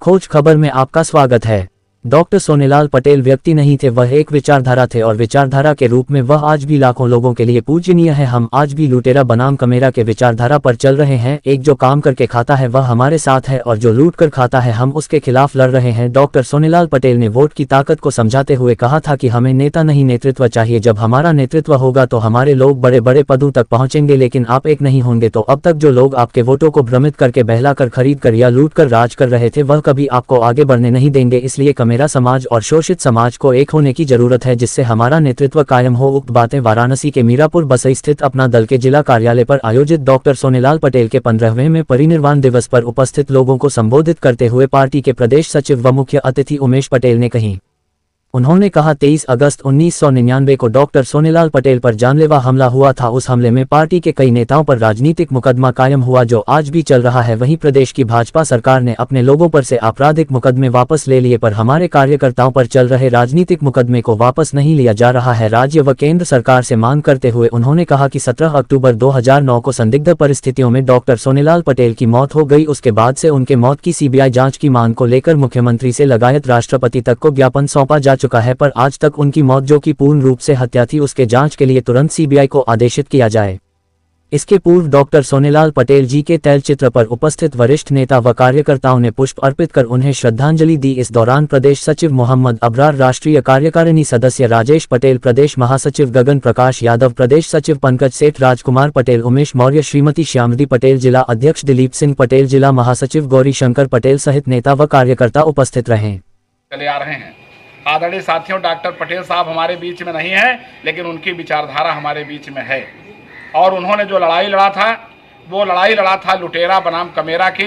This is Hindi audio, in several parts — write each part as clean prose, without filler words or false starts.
खोज खबर में आपका स्वागत है। डॉक्टर सोनेलाल पटेल व्यक्ति नहीं थे, वह एक विचारधारा थे और विचारधारा के रूप में वह आज भी लाखों लोगों के लिए पूजनीय है। हम आज भी लुटेरा बनाम कमेरा के विचारधारा पर चल रहे हैं। एक जो काम करके खाता है वह हमारे साथ है और जो लूट कर खाता है हम उसके खिलाफ लड़ रहे हैं। डॉक्टर सोनेलाल पटेल ने वोट की ताकत को समझाते हुए कहा था कि हमें नेता नहीं नेतृत्व चाहिए। जब हमारा नेतृत्व होगा तो हमारे लोग बड़े बड़े पदों तक पहुंचेंगे, लेकिन आप एक नहीं होंगे तो अब तक जो लोग आपके वोटों को भ्रमित करके बहलाकर खरीद कर या लूट कर राज कर रहे थे वह कभी आपको आगे बढ़ने नहीं देंगे। इसलिए कमेरा समाज और शोषित समाज को एक होने की जरूरत है जिससे हमारा नेतृत्व कायम हो। उक्त बातें वाराणसी के मीरापुर बसई स्थित अपना दल के जिला कार्यालय पर आयोजित डॉक्टर सोनेलाल पटेल के 15वें में परिनिर्वाण दिवस पर उपस्थित लोगों को संबोधित करते हुए पार्टी के प्रदेश सचिव व मुख्य अतिथि उमेश पटेल ने कही। उन्होंने कहा 23 अगस्त 1999 को डॉक्टर सोनेलाल पटेल पर जानलेवा हमला हुआ था। उस हमले में पार्टी के कई नेताओं पर राजनीतिक मुकदमा कायम हुआ जो आज भी चल रहा है। वहीं प्रदेश की भाजपा सरकार ने अपने लोगों पर से आपराधिक मुकदमे वापस ले लिए, पर हमारे कार्यकर्ताओं पर चल रहे राजनीतिक मुकदमे को वापस नहीं लिया जा रहा है। राज्य व केंद्र सरकार से मांग करते हुए उन्होंने कहा कि 17 अक्टूबर 2009 को संदिग्ध परिस्थितियों में डॉक्टर सोनेलाल पटेल की मौत हो गई। उसके बाद से उनके मौत की सीबीआई जांच की मांग को लेकर मुख्यमंत्री से लगायत राष्ट्रपति तक को ज्ञापन सौंपा जा चुका है, पर आज तक उनकी मौत जो कि पूर्ण रूप से हत्या थी उसके जांच के लिए तुरंत सीबीआई को आदेशित किया जाए। इसके पूर्व डॉक्टर सोनेलाल पटेल जी के तैलचित्र पर उपस्थित वरिष्ठ नेता व कार्यकर्ताओं ने पुष्प अर्पित कर उन्हें श्रद्धांजलि दी। इस दौरान प्रदेश सचिव मोहम्मद अबरार, राष्ट्रीय कार्यकारिणी सदस्य राजेश पटेल, प्रदेश महासचिव गगन प्रकाश यादव, प्रदेश सचिव पंकज सेठ, राजकुमार पटेल, उमेश मौर्य, श्रीमती श्यामदी पटेल, जिला अध्यक्ष दिलीप सिंह पटेल, जिला महासचिव गौरी शंकर पटेल सहित नेता व कार्यकर्ता उपस्थित रहे। चले आ रहे हैं आदरणीय साथियों, डॉक्टर पटेल साहब हमारे बीच में नहीं है, लेकिन उनकी विचारधारा हमारे बीच में है। और उन्होंने जो लड़ाई लड़ा था वो लड़ाई लड़ा था लुटेरा बनाम कमेरा की।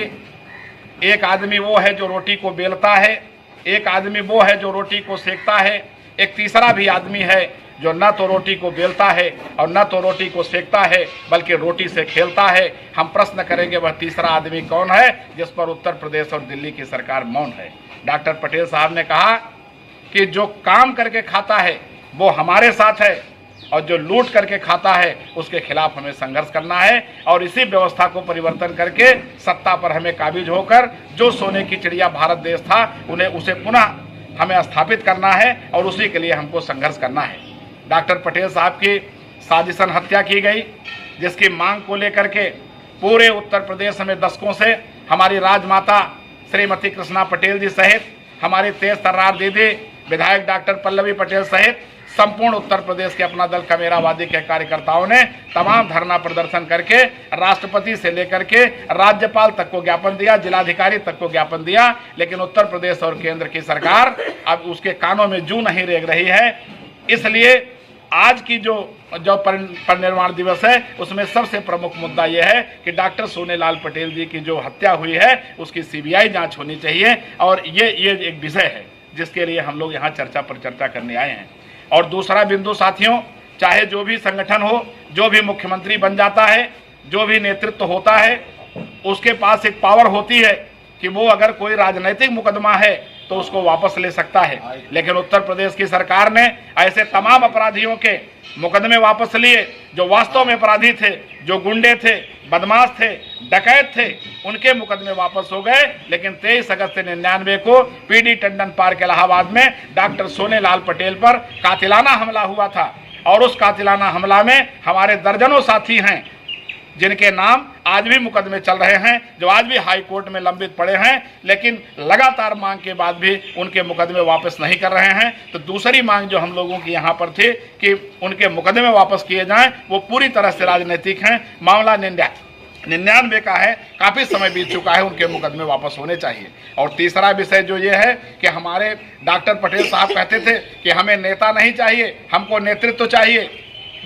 एक आदमी वो है जो रोटी को बेलता है, एक आदमी वो है जो रोटी को सेकता है, एक तीसरा भी आदमी है जो न तो रोटी को बेलता है और न तो रोटी को सेकता है बल्कि रोटी से खेलता है। हम प्रश्न करेंगे वह तीसरा आदमी कौन है जिस पर उत्तर प्रदेश और दिल्ली की सरकार मौन है। डॉक्टर पटेल साहब ने कहा कि जो काम करके खाता है वो हमारे साथ है और जो लूट करके खाता है उसके खिलाफ हमें संघर्ष करना है और इसी व्यवस्था को परिवर्तन करके सत्ता पर हमें काबिज होकर जो सोने की चिड़िया भारत देश था उसे पुनः हमें स्थापित करना है और उसी के लिए हमको संघर्ष करना है। डॉक्टर पटेल साहब की साजिशन हत्या की गई, जिसकी मांग को लेकर के पूरे उत्तर प्रदेश में दशकों से हमारी राजमाता श्रीमती कृष्णा पटेल जी सहित हमारी तेज तर्रार दीदी विधायक डॉक्टर पल्लवी पटेल सहित संपूर्ण उत्तर प्रदेश के अपना दल कमेरावादी के कार्यकर्ताओं ने तमाम धरना प्रदर्शन करके राष्ट्रपति से लेकर के राज्यपाल तक को ज्ञापन दिया, जिलाधिकारी तक को ज्ञापन दिया, लेकिन उत्तर प्रदेश और केंद्र की सरकार अब उसके कानों में जूं नहीं रेंग रही है। इसलिए आज की जो परिनिर्वाण दिवस है उसमें सबसे प्रमुख मुद्दा यह है कि डॉक्टर सोनेलाल पटेल जी की जो हत्या हुई है उसकी सीबीआई जांच होनी चाहिए और ये एक विषय है जिसके लिए हम लोग यहाँ चर्चा पर चर्चा करने आए हैं। और दूसरा बिंदु साथियों, चाहे जो भी संगठन हो, जो भी मुख्यमंत्री बन जाता है, जो भी नेतृत्व होता है, उसके पास एक पावर होती है कि वो अगर कोई राजनीतिक मुकदमा है तो उसको वापस ले सकता है। लेकिन उत्तर प्रदेश की सरकार ने ऐसे तमाम अपराधियों के मुकदमे वापस लिए जो वास्तव में अपराधी थे, जो गुंडे थे, बदमाश थे, डकैत थे, उनके मुकदमे वापस हो गए। लेकिन 23 अगस्त 1999 को पीडी टंडन पार्क इलाहाबाद में डॉक्टर सोनेलाल पटेल पर कातिलाना हमला हुआ था और उस कातिलाना हमला में हमारे दर्जनों साथी हैं जिनके नाम आज भी मुकदमे चल रहे हैं, जो आज भी हाई कोर्ट में लंबित पड़े हैं, लेकिन लगातार मांग के बाद भी उनके मुकदमे वापस नहीं कर रहे हैं। तो दूसरी मांग जो हम लोगों की यहाँ पर थी कि उनके मुकदमे वापस किए जाएं, वो पूरी तरह से राजनीतिक हैं। मामला 99 का है, काफ़ी समय बीत चुका है, उनके मुकदमे वापस होने चाहिए। और तीसरा विषय जो ये है कि हमारे डॉक्टर पटेल साहब कहते थे कि हमें नेता नहीं चाहिए, हमको नेतृत्व चाहिए।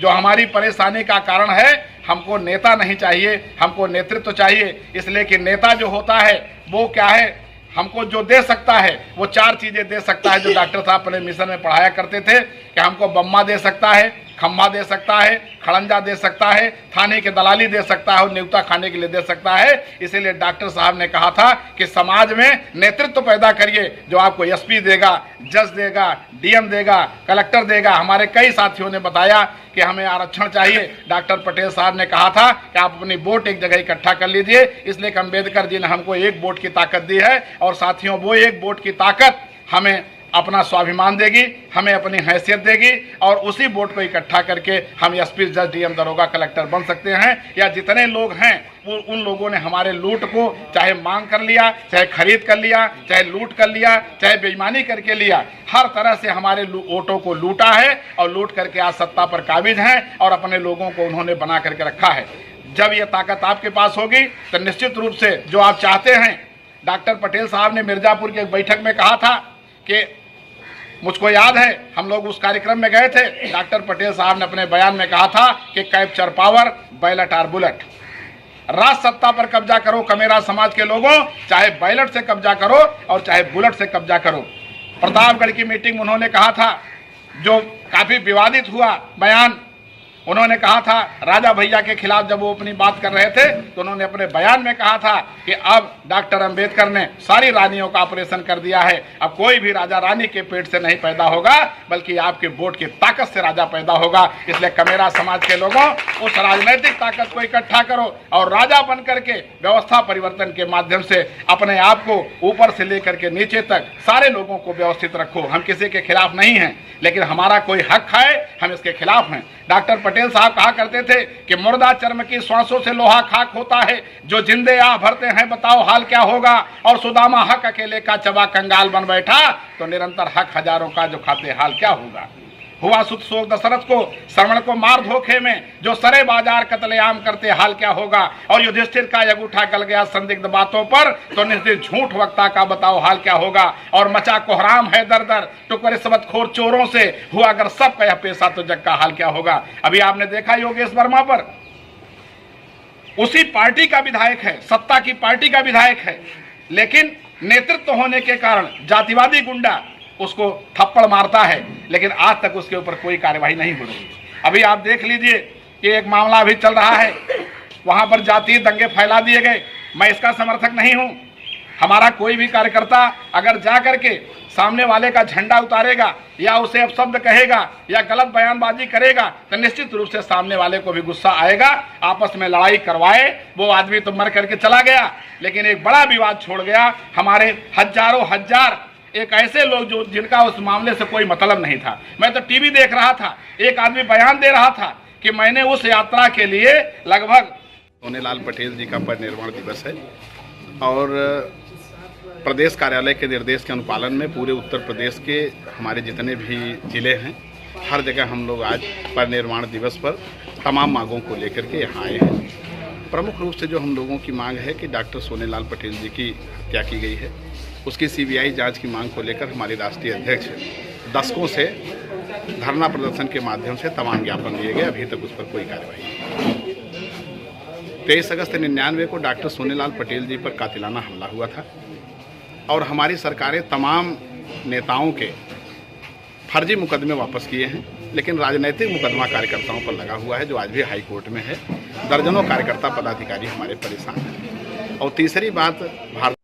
जो हमारी परेशानी का कारण है, हमको नेता नहीं चाहिए, हमको नेतृत्व चाहिए। इसलिए कि नेता जो होता है वो क्या है, हमको जो दे सकता है वो 4 चीज़ें दे सकता है जो डॉक्टर साहब अपने मिशन में पढ़ाया करते थे कि हमको बम्मा दे सकता है, खंभा दे सकता है, खड़ंजा दे सकता है, थाने की दलाली दे सकता है और नियुक्ता खाने के लिए दे सकता है। इसीलिए डॉक्टर साहब ने कहा था कि समाज में नेतृत्व पैदा करिए, जो आपको एसपी देगा, जज देगा, डीएम देगा, कलेक्टर देगा। हमारे कई साथियों ने बताया कि हमें आरक्षण चाहिए। डॉक्टर पटेल साहब ने कहा था कि आप अपनी वोट एक जगह इकट्ठा कर लीजिए, इसलिए कि अम्बेडकर जी ने हमको एक वोट की ताकत दी है और साथियों वो एक वोट की ताकत हमें अपना स्वाभिमान देगी, हमें अपनी हैसियत देगी और उसी वोट को इकट्ठा करके हम एसपी, जज, डीएम, दरोगा, कलेक्टर बन सकते हैं। या जितने लोग हैं वो उन लोगों ने हमारे लूट को चाहे मांग कर लिया, चाहे खरीद कर लिया, चाहे लूट कर लिया, चाहे बेईमानी करके लिया, हर तरह से हमारे वोटों को लूटा है और लूट करके आज सत्ता पर काबिज हैं और अपने लोगों को उन्होंने बना करके रखा है। जब ये ताकत आपके पास होगी तो निश्चित रूप से जो आप चाहते हैं, डॉक्टर पटेल साहब ने मिर्जापुर की एक बैठक में कहा था कि मुझको याद है हम लोग उस कार्यक्रम में गए थे, डॉक्टर पटेल साहब ने अपने बयान में कहा था कि कैप्चर पावर, बैलेट और बुलेट। राज सत्ता पर कब्जा करो कमेरा समाज के लोगों, चाहे बैलेट से कब्जा करो और चाहे बुलेट से कब्जा करो। प्रतापगढ़ की मीटिंग में उन्होंने कहा था, जो काफी विवादित हुआ बयान, उन्होंने कहा था राजा भैया के खिलाफ जब वो अपनी बात कर रहे थे तो उन्होंने अपने बयान में कहा था कि अब डॉक्टर अंबेडकर ने सारी रानियों का ऑपरेशन कर दिया है, अब कोई भी राजा रानी के पेट से नहीं पैदा होगा बल्कि आपके वोट की ताकत से राजा पैदा होगा। इसलिए कमेरा समाज के लोगों उस राजनीतिक ताकत को इकट्ठा करो और राजा बन करके व्यवस्था परिवर्तन के माध्यम से अपने आप को ऊपर से लेकर के नीचे तक सारे लोगों को व्यवस्थित रखो। हम किसी के खिलाफ नहीं हैं, लेकिन हमारा कोई हक है, हम इसके खिलाफ हैं। डॉक्टर पटेल साहब कहा करते थे कि मुर्दा चर्म की श्वासों से लोहा खाक होता है, जो जिंदे आ भरते हैं बताओ हाल क्या होगा। और सुदामा हक अकेले का चबा कंगाल बन बैठा, तो निरंतर हक हजारों का जो खाते हाल क्या होगा। हुआ सुत शोक दशरथ को, श्रवण को मार धोखे में, जो सरे बाजार कत्लेआम करते हाल क्या होगा। और युधिष्ठिर का अंगूठा गल गया संदिग्ध बातों पर, तो निश्चित झूठ वक्ता का बताओ हाल क्या होगा। और मचा कोहराम है दर दर, टुकर रिश्वतखोर चोरों से, हुआ अगर सब का यह पेशा तो जग का हाल क्या होगा। अभी आपने देखा योगेश वर्मा पर, उसी पार्टी का विधायक है, सत्ता की पार्टी का विधायक है, लेकिन नेतृत्व होने के कारण जातिवादी गुंडा उसको थप्पड़ मारता है, लेकिन आज तक उसके ऊपर कोई कार्यवाही नहीं हो रही। अभी आप देख लीजिए कि एक मामला अभी चल रहा है, वहां पर जातीय दंगे फैला दिए गए। मैं इसका समर्थक नहीं हूं। हमारा कोई भी कार्यकर्ता अगर जा करके सामने वाले का झंडा उतारेगा या उसे अपशब्द कहेगा या गलत बयानबाजी करेगा तो निश्चित रूप से सामने वाले को भी गुस्सा आएगा, आपस में लड़ाई करवाए। वो आदमी तो मर करके चला गया, लेकिन एक बड़ा विवाद छोड़ गया। हमारे हजारों हजार एक ऐसे लोग जो जिनका उस मामले से कोई मतलब नहीं था। मैं तो टीवी देख रहा था, एक आदमी बयान दे रहा था कि मैंने उस यात्रा के लिए लगभग सोनेलाल पटेल जी का परिनिर्वाण दिवस है और प्रदेश कार्यालय के निर्देश के अनुपालन में पूरे उत्तर प्रदेश के हमारे जितने भी जिले हैं, हर जगह हम लोग आज परिनिर्वाण दिवस पर तमाम मांगों को लेकर के यहाँ आए हैं। प्रमुख रूप से जो हम लोगों की मांग है कि डॉक्टर सोनेलाल पटेल जी की हत्या की गई है, उसकी सीबीआई जांच की मांग को लेकर हमारे राष्ट्रीय अध्यक्ष दशकों से धरना प्रदर्शन के माध्यम से तमाम ज्ञापन दिए गए, अभी तक उस पर कोई कार्रवाई नहीं। 23 अगस्त 1999 को डॉक्टर सोनेलाल पटेल जी पर कातिलाना हमला हुआ था और हमारी सरकारें तमाम नेताओं के फर्जी मुकदमे वापस किए हैं, लेकिन राजनीतिक मुकदमा कार्यकर्ताओं पर लगा हुआ है, जो आज भी हाई कोर्ट में है। दर्जनों कार्यकर्ता पदाधिकारी हमारे परेशान हैं। और तीसरी बात, भारत